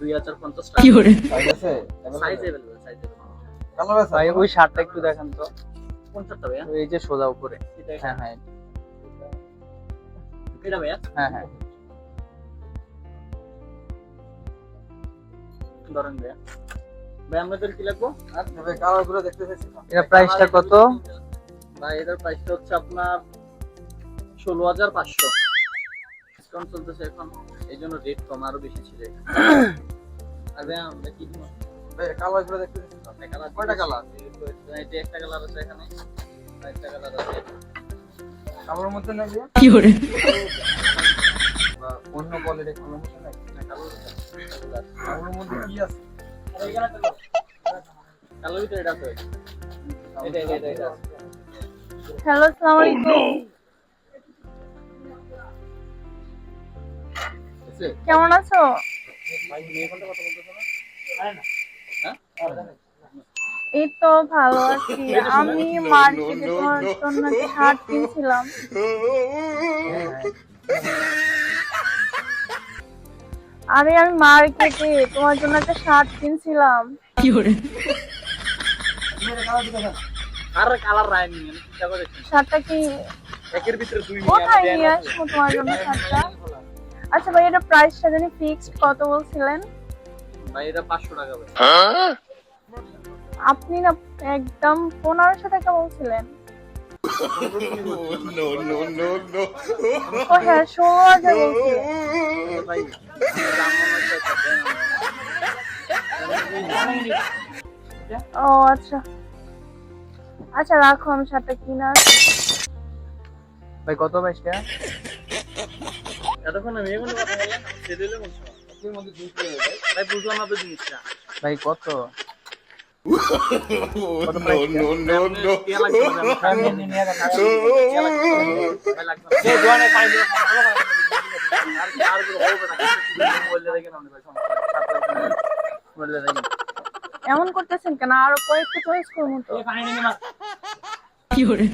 2050 টাকা। কি করে? সাইজ আছে? Size available, size available. Colour আছে? ভাই ওই শার্টটা একটু দেখান তো। কোন শার্টটা ভাইয়া? এই যে সোজা উপরে। এটা হ্যাঁ হ্যাঁ এটা ভাইয়া? হ্যাঁ হ্যাঁ। ধরেন ভাইয়া। ভাই আমাদের কি লাগবে? আর তবে কালারগুলো দেখতে চাইছি না। এটা প্রাইসটা কত? ভাই এটার প্রাইসটা হচ্ছে আপনার 16500। ডিসকাউন্ট চলতেছে এখন, এইজন্য রেট কম আরো বেশি ছিল। আর ভাই আমরা কি দিব? ভাই কালারগুলো দেখতে চাইছি না। কালার কয়টা কালার? এটা একটা কালার আছে এখানে, আরেকটা কালার আছে। কালোর মধ্যে নাকি? কি করে? বা অন্য কোয়ালিটির কালোর মধ্যে নাকি? কালোর মধ্যে কি আছে? কালোর ভিতরে এটা আছে। এটা হ্যালো, আসসালামু আলাইকুম। কেমন আছো? ভাই তুমি এখন কথা বলতেছো না? আরে না। হ্যাঁ? এই তো ভালো আছি। আমি মার্কেটে তোমার জন্য একটা শার্ট কিনছিলাম। আরে আমি মার্কেটে তোমার জন্য একটা শার্ট কিনছিলাম। কি করে? আর কালার রায় নিয়ে চিন্তা করে দেখছি। শার্টটা কি একের ভিতরে দুই কোথায় নিয়ে আসবো তোমার জন্য শার্টটা? আচ্ছা ভাই, এটা প্রাইসটা জানি ফিক্সড কত বলছিলেন? ভাই এটা 500 টাকা ভাই। আপনি না একদম 1500 টাকা বলছিলেন। ও হ্যাঁ, 16,000 বলছিলেন। ভাই দাম মনে হচ্ছে একটা দেন। ও আচ্ছা আচ্ছা, রাখো, আমি শার্টটা কিনা। ভাই কত প্রাইসটা? এতক্ষণ আমি এগুলো কথা বললাম, সেদিলে বলছো। এর মধ্যে দুই কালার ভাই। ভাই বুঝলাম না তো জিনিসটা। ভাই কত? কত No, no, no. এমন করতেছেন কেন? আরো কয়েকটা চয়েস করবো তো। কি করে?